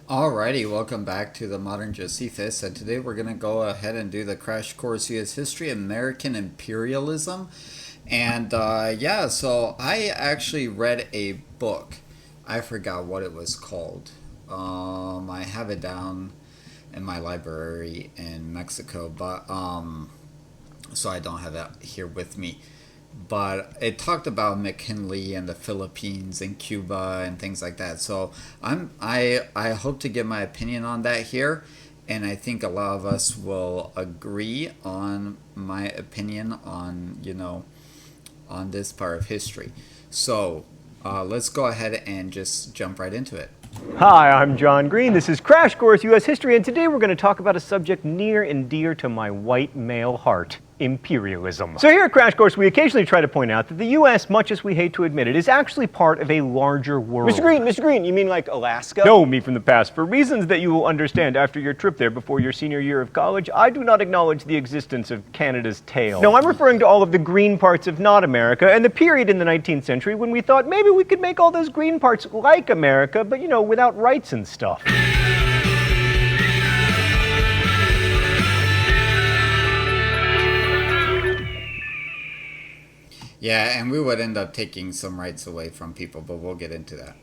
Alrighty, welcome back to the Modern Josephus, and today we're going to go ahead and do the Crash Course U.S. History, American Imperialism. And so I actually read a book. I forgot what it was called. I have it down in my library in Mexico, but so I don't have it here with me. But it talked about McKinley and the Philippines and Cuba and things like that. So I hope to give my opinion on that here, and I think a lot of us will agree on my opinion on on this part of history. So let's go ahead and just jump right into it. Hi, I'm John Green. This is Crash Course U.S. History, and today we're going to talk about a subject near and dear to my white male heart. Imperialism. So here at Crash Course, we occasionally try to point out that the U.S., much as we hate to admit it, is actually part of a larger world. Mr. Green, you mean like Alaska? No, me from the past. For reasons that you will understand after your trip there before your senior year of college, I do not acknowledge the existence of Canada's tail. No, I'm referring to all of the green parts of not America, and the period in the 19th century when we thought maybe we could make all those green parts like America, but without rights and stuff. Yeah, and we would end up taking some rights away from people, but we'll get into that.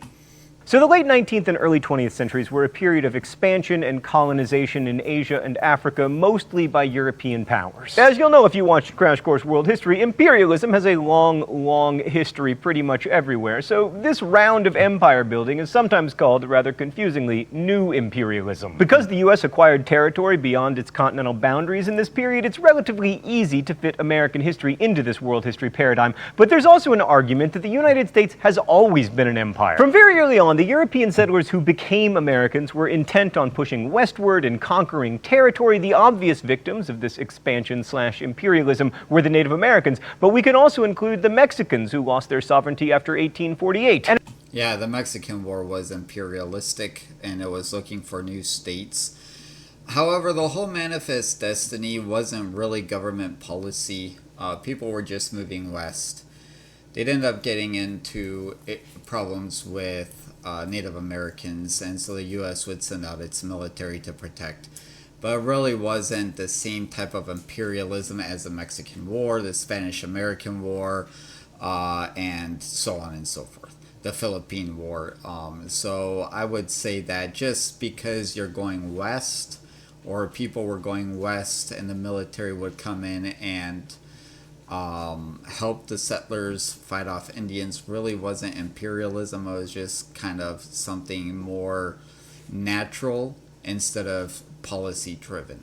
So the late 19th and early 20th centuries were a period of expansion and colonization in Asia and Africa, mostly by European powers. As you'll know if you watched Crash Course World History, imperialism has a long history pretty much everywhere. So this round of empire building is sometimes called, rather confusingly, New Imperialism. Because the U.S. acquired territory beyond its continental boundaries in this period, it's relatively easy to fit American history into this world history paradigm. But there's also an argument that the United States has always been an empire. From very early on, the European settlers who became Americans were intent on pushing westward and conquering territory. The obvious victims of this expansion/imperialism were the Native Americans, but we can also include the Mexicans who lost their sovereignty after 1848. Yeah, the Mexican War was imperialistic, and it was looking for new states. However, the whole Manifest Destiny wasn't really government policy. People were just moving west. They'd end up getting into problems with Native Americans, and so the U.S. would send out its military to protect. But it really wasn't the same type of imperialism as the Mexican War, the Spanish-American War, and so on and so forth. The Philippine War. So I would say that just because you're going west, or people were going west, and the military would come in and help the settlers fight off Indians, really wasn't imperialism. It was just kind of something more natural instead of policy driven.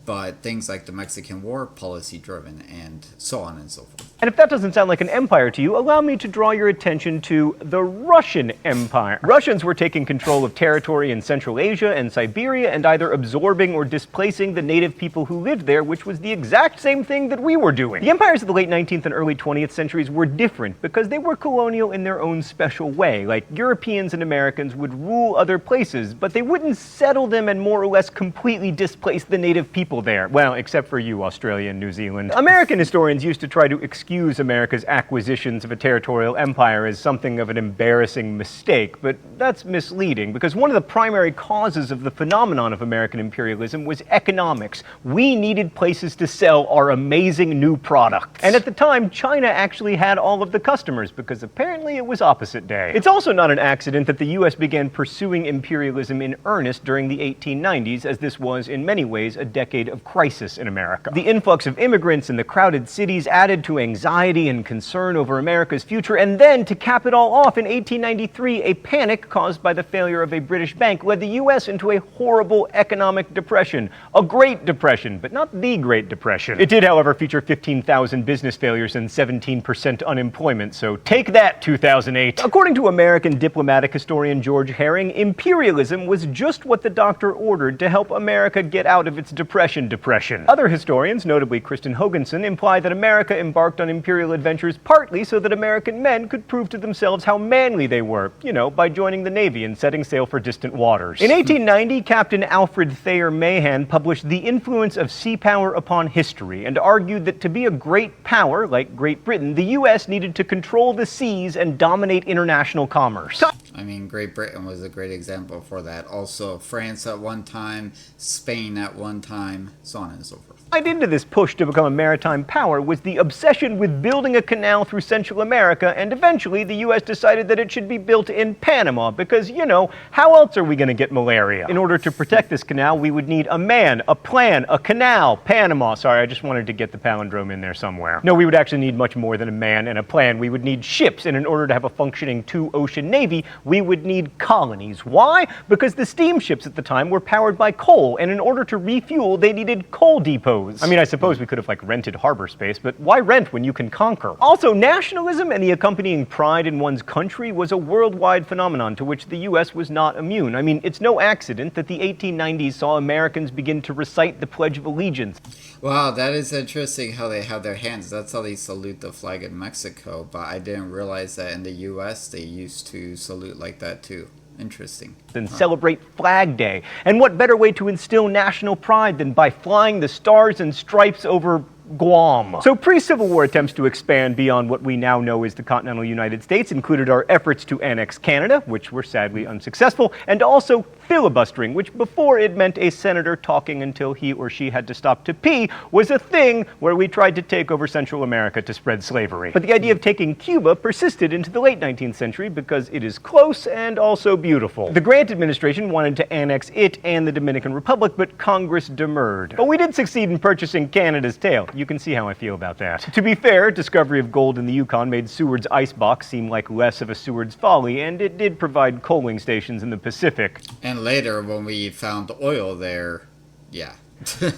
But things like the Mexican War, policy driven, and so on and so forth. And if that doesn't sound like an empire to you, allow me to draw your attention to the Russian Empire. Russians were taking control of territory in Central Asia and Siberia and either absorbing or displacing the native people who lived there, which was the exact same thing that we were doing. The empires of the late 19th and early 20th centuries were different because they were colonial in their own special way. Like Europeans and Americans would rule other places, but they wouldn't settle them and more or less completely displace the native people there. Well, except for you, Australia and New Zealand. American historians used to try to excuse America's acquisitions of a territorial empire as something of an embarrassing mistake, but that's misleading because one of the primary causes of the phenomenon of American imperialism was economics. We needed places to sell our amazing new products. And at the time, China actually had all of the customers because apparently it was opposite day. It's also not an accident that the U.S. began pursuing imperialism in earnest during the 1890s, as this was in many ways a decade of crisis in America. The influx of immigrants in the crowded cities added to anxiety and concern over America's future, and then, to cap it all off, in 1893, a panic caused by the failure of a British bank led the U.S. into a horrible economic depression. A Great Depression, but not the Great Depression. It did, however, feature 15,000 business failures and 17% unemployment, so take that, 2008. According to American diplomatic historian George Herring, imperialism was just what the doctor ordered to help America get out of its depression. Other historians, notably Kristen Hoganson, imply that America embarked on imperial adventures partly so that American men could prove to themselves how manly they were, by joining the Navy and setting sail for distant waters. In 1890, Captain Alfred Thayer Mahan published The Influence of Sea Power Upon History and argued that to be a great power, like Great Britain, the U.S. needed to control the seas and dominate international commerce. I mean, Great Britain was a great example for that. Also, France at one time, Spain at one time, so on and so forth. Tied into this push to become a maritime power was the obsession with building a canal through Central America, and eventually the U.S. decided that it should be built in Panama because, you know, how else are we going to get malaria? In order to protect this canal, we would need a man, a plan, a canal, Panama. Sorry, I just wanted to get the palindrome in there somewhere. No, we would actually need much more than a man and a plan. We would need ships, and in order to have a functioning two-ocean navy, we would need colonies. Why? Because the steamships at the time were powered by coal, and in order to refuel, they needed coal depots. I mean, I suppose we could have, rented harbor space, but why rent when you can conquer? Also, nationalism and the accompanying pride in one's country was a worldwide phenomenon to which the U.S. was not immune. I mean, it's no accident that the 1890s saw Americans begin to recite the Pledge of Allegiance. Wow, that is interesting how they have their hands. That's how they salute the flag in Mexico, but I didn't realize that in the U.S. they used to salute like that too. Interesting. And celebrate Flag Day. And what better way to instill national pride than by flying the stars and stripes over Guam. So pre-Civil War attempts to expand beyond what we now know as the continental United States included our efforts to annex Canada, which were sadly unsuccessful, and also filibustering, which before it meant a senator talking until he or she had to stop to pee, was a thing where we tried to take over Central America to spread slavery. But the idea of taking Cuba persisted into the late 19th century because it is close and also beautiful. The Grant administration wanted to annex it and the Dominican Republic, but Congress demurred. But we did succeed in purchasing Canada's tail. You can see how I feel about that. To be fair, discovery of gold in the Yukon made Seward's icebox seem like less of a Seward's folly, and it did provide coaling stations in the Pacific. And later, when we found oil there, yeah.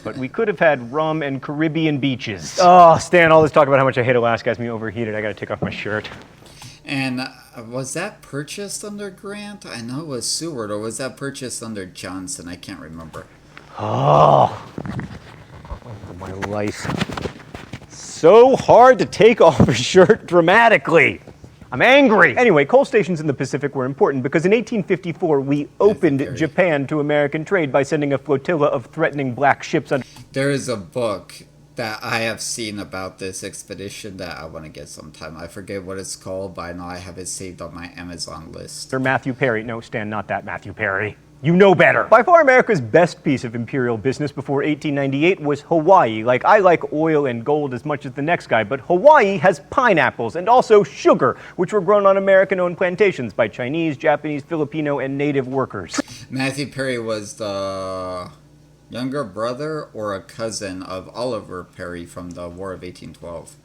But we could have had rum and Caribbean beaches. Oh, Stan, all this talk about how much I hate Alaska has me overheated. I gotta take off my shirt. And was that purchased under Grant? I know it was Seward, or was that purchased under Johnson? I can't remember. Oh, my life. So hard to take off a shirt dramatically. I'm angry. Anyway, coal stations in the Pacific were important because in 1854 we opened Japan to American trade by sending a flotilla of threatening black ships under... There is a book that I have seen about this expedition that I want to get sometime. I forget what it's called, but I know I have it saved on my Amazon list. Sir Matthew Perry. No, Stan, not that Matthew Perry. You know better. By far, America's best piece of imperial business before 1898 was Hawaii. I like oil and gold as much as the next guy, but Hawaii has pineapples and also sugar, which were grown on American-owned plantations by Chinese, Japanese, Filipino, and native workers. Matthew Perry was the younger brother or a cousin of Oliver Perry from the War of 1812.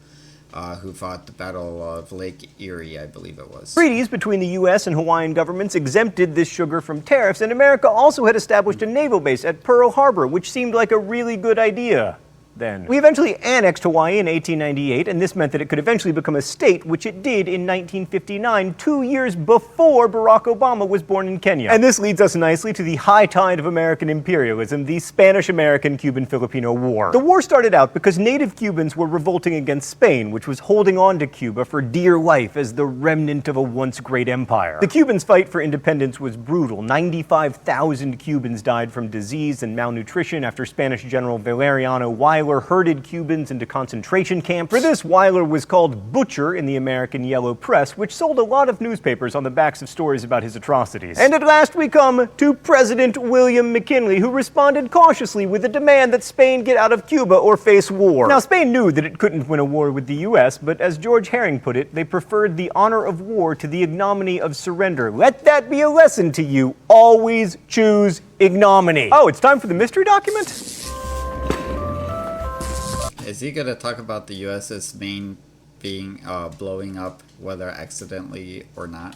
Who fought the Battle of Lake Erie, I believe it was. Treaties between the U.S. and Hawaiian governments exempted this sugar from tariffs, and America also had established a naval base at Pearl Harbor, which seemed like a really good idea then. We eventually annexed Hawaii in 1898, and this meant that it could eventually become a state, which it did in 1959, 2 years before Barack Obama was born in Kenya. And this leads us nicely to the high tide of American imperialism, the Spanish-American Cuban-Filipino War. The war started out because native Cubans were revolting against Spain, which was holding on to Cuba for dear life as the remnant of a once great empire. The Cubans' fight for independence was brutal. 95,000 Cubans died from disease and malnutrition after Spanish General Valeriano Weyler herded Cubans into concentration camps. For this, Weyler was called Butcher in the American Yellow Press, which sold a lot of newspapers on the backs of stories about his atrocities. And at last we come to President William McKinley, who responded cautiously with a demand that Spain get out of Cuba or face war. Now, Spain knew that it couldn't win a war with the U.S., but as George Herring put it, they preferred the honor of war to the ignominy of surrender. Let that be a lesson to you. Always choose ignominy. Oh, it's time for the mystery document? Is he going to talk about the USS Maine being blowing up, whether accidentally or not?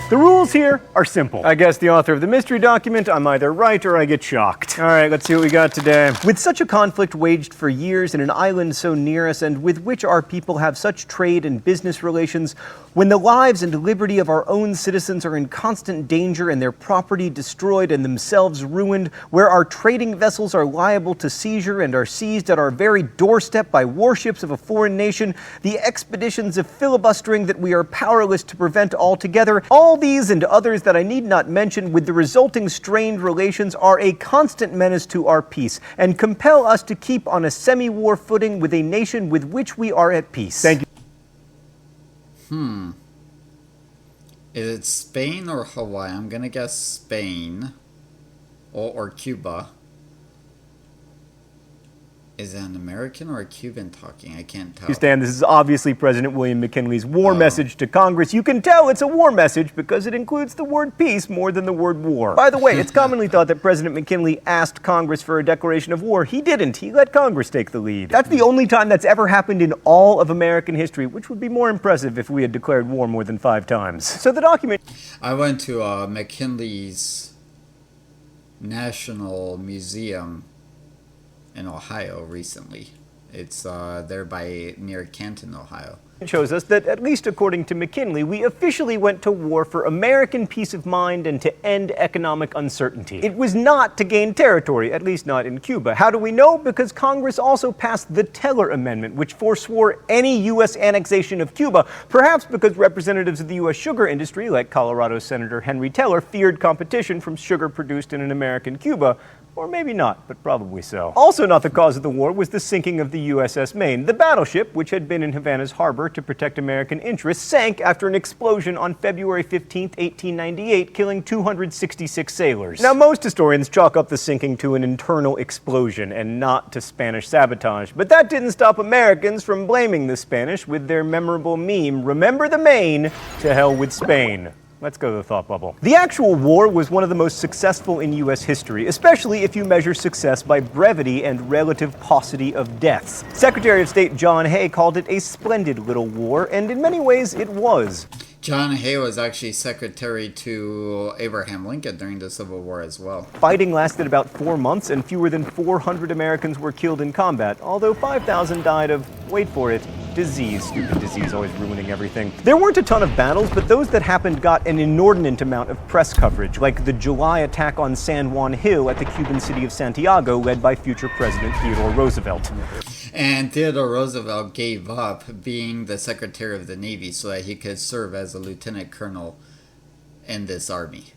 The rules here are simple. I guess the author of the mystery document, I'm either right or I get shocked. All right, let's see what we got today. With such a conflict waged for years in an island so near us, and with which our people have such trade and business relations, when the lives and liberty of our own citizens are in constant danger and their property destroyed and themselves ruined, where our trading vessels are liable to seizure and are seized at our very doorstep by warships of a foreign nation, the expeditions of filibustering that we are powerless to prevent altogether, all these and others that I need not mention, with the resulting strained relations, are a constant menace to our peace, and compel us to keep on a semi-war footing with a nation with which we are at peace. Thank you. Is it Spain or Hawaii? I'm gonna guess Spain. Or Cuba. Is that an American or a Cuban talking? I can't tell. You understand, this is obviously President William McKinley's war message to Congress. You can tell it's a war message because it includes the word peace more than the word war. By the way, it's commonly thought that President McKinley asked Congress for a declaration of war. He didn't. He let Congress take the lead. That's the only time that's ever happened in all of American history, which would be more impressive if we had declared war more than 5 times. So the document... I went to McKinley's National Museum in Ohio recently. It's there by near Canton, Ohio. It shows us that, at least according to McKinley, we officially went to war for American peace of mind and to end economic uncertainty. It was not to gain territory, at least not in Cuba. How do we know? Because Congress also passed the Teller Amendment, which forswore any U.S. annexation of Cuba, perhaps because representatives of the U.S. sugar industry, like Colorado Senator Henry Teller, feared competition from sugar produced in an American Cuba. Or maybe not, but probably so. Also not the cause of the war was the sinking of the USS Maine. The battleship, which had been in Havana's harbor to protect American interests, sank after an explosion on February 15, 1898, killing 266 sailors. Now, most historians chalk up the sinking to an internal explosion and not to Spanish sabotage. But that didn't stop Americans from blaming the Spanish with their memorable meme, "Remember the Maine, to hell with Spain." Let's go to the thought bubble. The actual war was one of the most successful in U.S. history, especially if you measure success by brevity and relative paucity of deaths. Secretary of State John Hay called it a splendid little war, and in many ways it was. John Hay was actually secretary to Abraham Lincoln during the Civil War as well. Fighting lasted about 4 months, and fewer than 400 Americans were killed in combat, although 5,000 died of, wait for it, disease. Stupid disease, always ruining everything. There weren't a ton of battles, but those that happened got an inordinate amount of press coverage, like the July attack on San Juan Hill at the Cuban city of Santiago, led by future President Theodore Roosevelt. And Theodore Roosevelt gave up being the Secretary of the Navy so that he could serve as a lieutenant colonel in this army.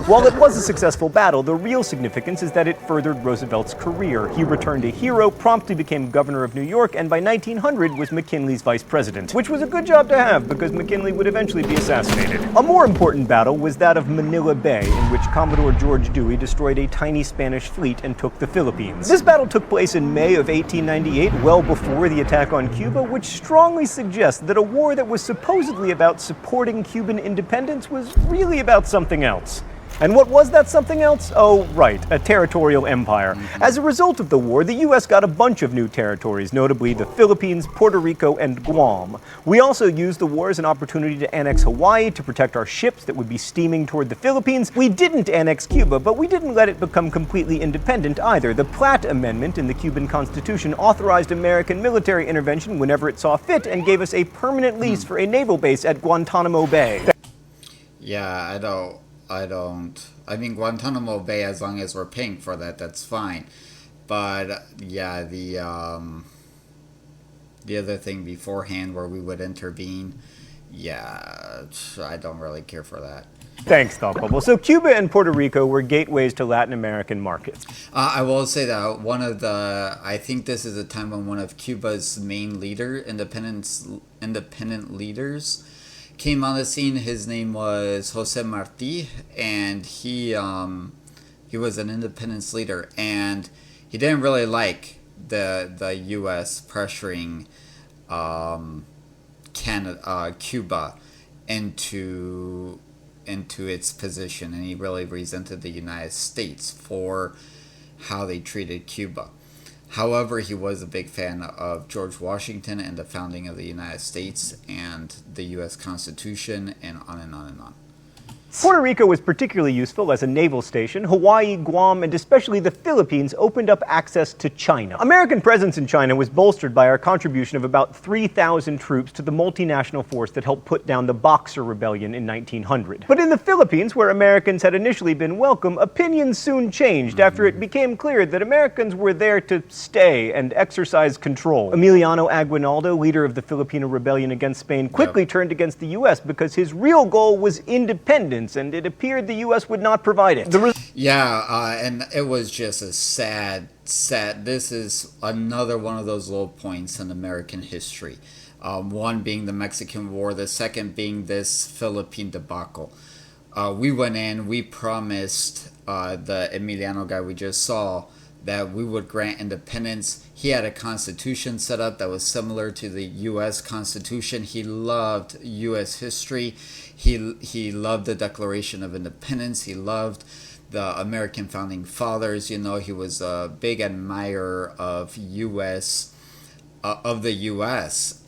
While it was a successful battle, the real significance is that it furthered Roosevelt's career. He returned a hero, promptly became governor of New York, and by 1900 was McKinley's vice president, which was a good job to have because McKinley would eventually be assassinated. A more important battle was that of Manila Bay, in which Commodore George Dewey destroyed a tiny Spanish fleet and took the Philippines. This battle took place in May of 1898, well before the attack on Cuba, which strongly suggests that a war that was supposedly about supporting Cuban independence was really about something else. And what was that something else? Oh, right, a territorial empire. As a result of the war, the U.S. got a bunch of new territories, notably the Philippines, Puerto Rico, and Guam. We also used the war as an opportunity to annex Hawaii to protect our ships that would be steaming toward the Philippines. We didn't annex Cuba, but we didn't let it become completely independent either. The Platt Amendment in the Cuban Constitution authorized American military intervention whenever it saw fit and gave us a permanent lease for a naval base at Guantanamo Bay. Yeah, I mean, Guantanamo Bay, as long as we're paying for that, that's fine. But, yeah, the other thing beforehand where we would intervene, yeah, I don't really care for that. Thanks, Thought Bubble. So Cuba and Puerto Rico were gateways to Latin American markets. I will say that I think this is a time when one of Cuba's main independent leaders came on the scene. His name was Jose Marti, and he was an independence leader, and he didn't really like the U.S. pressuring Cuba into its position, and he really resented the United States for how they treated Cuba. However, he was a big fan of George Washington and the founding of the United States and the U.S. Constitution, and on and on and on. Puerto Rico was particularly useful as a naval station. Hawaii, Guam, and especially the Philippines opened up access to China. American presence in China was bolstered by our contribution of about 3,000 troops to the multinational force that helped put down the Boxer Rebellion in 1900. But in the Philippines, where Americans had initially been welcome, opinions soon changed after it became clear that Americans were there to stay and exercise control. Emiliano Aguinaldo, leader of the Filipino rebellion against Spain, quickly turned against the U.S. because his real goal was independence, and it appeared the U.S. would not provide it. And it was just a sad, this is another one of those low points in American history. One being the Mexican War, the second being this Philippine debacle. We went in, we promised the Emiliano guy we just saw that we would grant independence. He had a constitution set up that was similar to the U.S. Constitution. He loved U.S. history. He loved the Declaration of Independence. He loved the American founding fathers. You know, he was a big admirer of the U.S.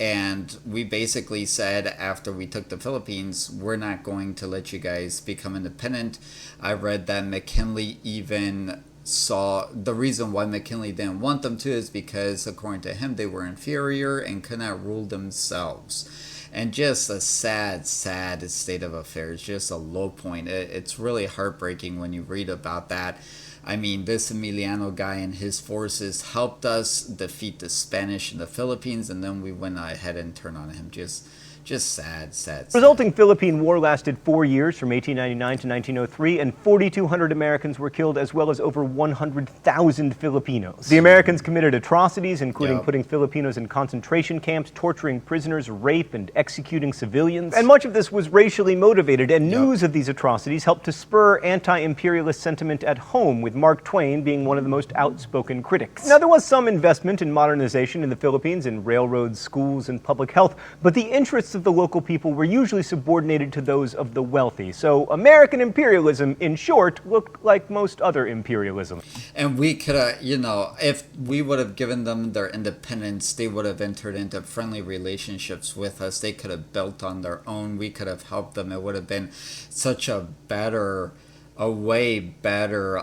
And we basically said after we took the Philippines, we're not going to let you guys become independent. I read that McKinley even saw the reason why McKinley didn't want them to is because, according to him, they were inferior and could not rule themselves. And just a sad state of affairs, just a low point. It's really heartbreaking when you read about that. I mean, this Emiliano guy and his forces helped us defeat the Spanish in the Philippines, and then we went ahead and turned on him. Just sad. The resulting Philippine War lasted 4 years, from 1899 to 1903, and 4,200 Americans were killed, as well as over 100,000 Filipinos. The Americans committed atrocities, including putting Filipinos in concentration camps, torturing prisoners, rape, and executing civilians. And much of this was racially motivated, and news of these atrocities helped to spur anti-imperialist sentiment at home, with Mark Twain being one of the most outspoken critics. Now, there was some investment in modernization in the Philippines, in railroads, schools, and public health, but the interests of the local people were usually subordinated to those of the wealthy. So American imperialism, in short, looked like most other imperialism. And we could have, if we would have given them their independence, they would have entered into friendly relationships with us. They could have built on their own. We could have helped them. It would have been such a way better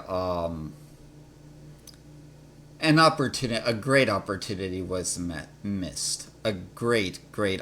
an opportunity. A great opportunity was missed. A great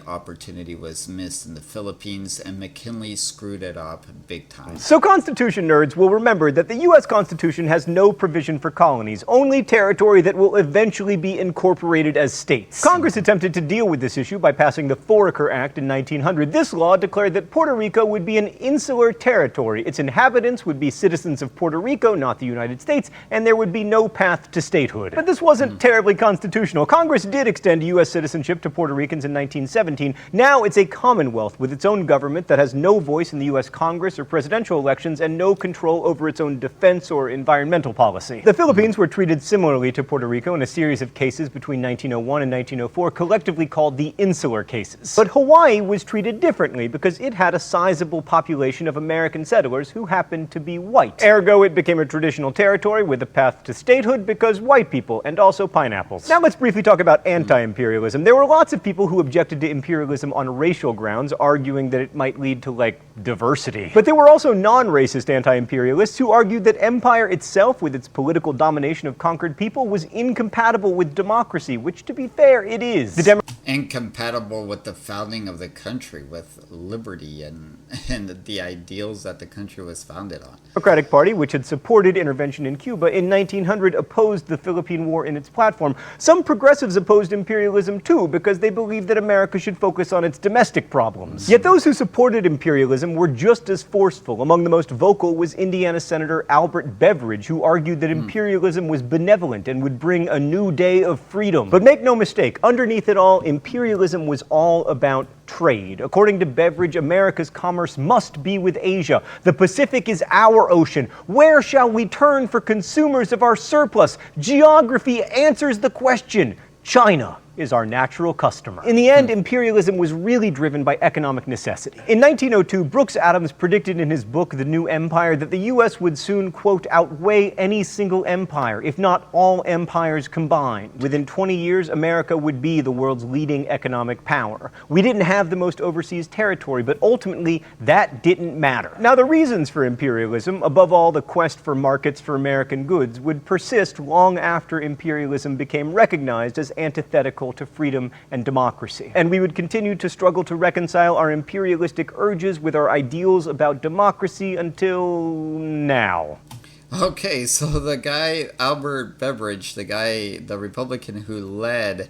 opportunity was missed in the Philippines, and McKinley screwed it up big time. So Constitution nerds will remember that the U.S. Constitution has no provision for colonies, only territory that will eventually be incorporated as states. Congress attempted to deal with this issue by passing the Foraker Act in 1900. This law declared that Puerto Rico would be an insular territory. Its inhabitants would be citizens of Puerto Rico, not the United States, and there would be no path to statehood. But this wasn't terribly constitutional. Congress did extend U.S. citizenship to Puerto Ricans in 1917. Now it's a commonwealth with its own government that has no voice in the U.S. Congress or presidential elections and no control over its own defense or environmental policy. The Philippines were treated similarly to Puerto Rico in a series of cases between 1901 and 1904, collectively called the Insular Cases. But Hawaii was treated differently because it had a sizable population of American settlers who happened to be white. Ergo, it became a traditional territory with a path to statehood because white people, and also pineapples. Now let's briefly talk about anti-imperialism. There were lots of people who objected to imperialism on racial grounds, arguing that it might lead to, diversity. But there were also non-racist anti-imperialists who argued that empire itself, with its political domination of conquered people, was incompatible with democracy, which, to be fair, it is. Incompatible with the founding of the country, with liberty and the ideals that the country was founded on. The Democratic Party, which had supported intervention in Cuba in 1900, opposed the Philippine War in its platform. Some progressives opposed imperialism too, because they believed that America should focus on its domestic problems. Yet those who supported imperialism were just as forceful. Among the most vocal was Indiana Senator Albert Beveridge, who argued that imperialism was benevolent and would bring a new day of freedom. But make no mistake, underneath it all, imperialism was all about trade. According to Beveridge, America's commerce must be with Asia. The Pacific is our ocean. Where shall we turn for consumers of our surplus? Geography answers the question. China is our natural customer. In the end, imperialism was really driven by economic necessity. In 1902, Brooks Adams predicted in his book, The New Empire, that the U.S. would soon, quote, outweigh any single empire, if not all empires combined. Within 20 years, America would be the world's leading economic power. We didn't have the most overseas territory, but ultimately, that didn't matter. Now, the reasons for imperialism, above all the quest for markets for American goods, would persist long after imperialism became recognized as antithetical to freedom and democracy. And we would continue to struggle to reconcile our imperialistic urges with our ideals about democracy until now. Okay, so the guy, Albert Beveridge, the Republican who led,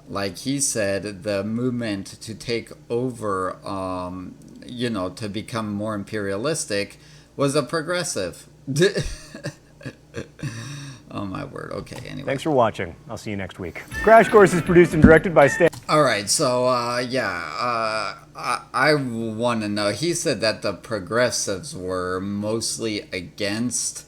like he said, the movement to take over, to become more imperialistic, was a progressive. Oh my word. Okay, anyway. Thanks for watching. I'll see you next week. Crash Course is produced and directed by Stan. All right, so I want to know. He said that the progressives were mostly against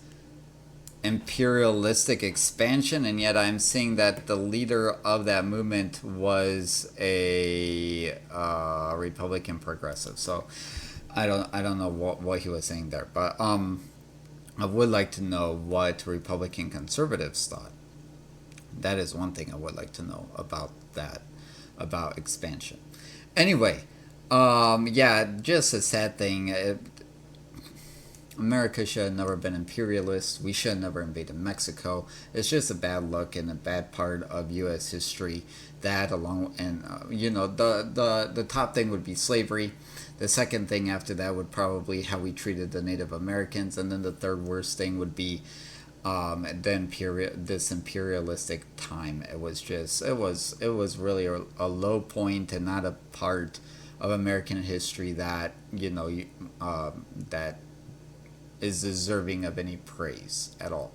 imperialistic expansion, and yet I'm seeing that the leader of that movement was a Republican progressive. So I don't know what he was saying there, but I would like to know what Republican conservatives thought. That is one thing I would like to know about that, about expansion. Anyway, yeah, just a sad thing. America should have never been imperialist. We should have never invaded Mexico. It's just a bad look and a bad part of U.S. history. That along and the top thing would be slavery. The second thing after that would probably how we treated the Native Americans, and then the third worst thing would be this imperialistic time. It was just it was really a low point and not a part of American history that that is deserving of any praise at all.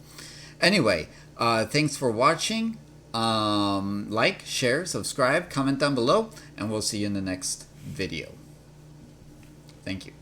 Anyway, thanks for watching. Like, share, subscribe, comment down below, and we'll see you in the next video. Thank you.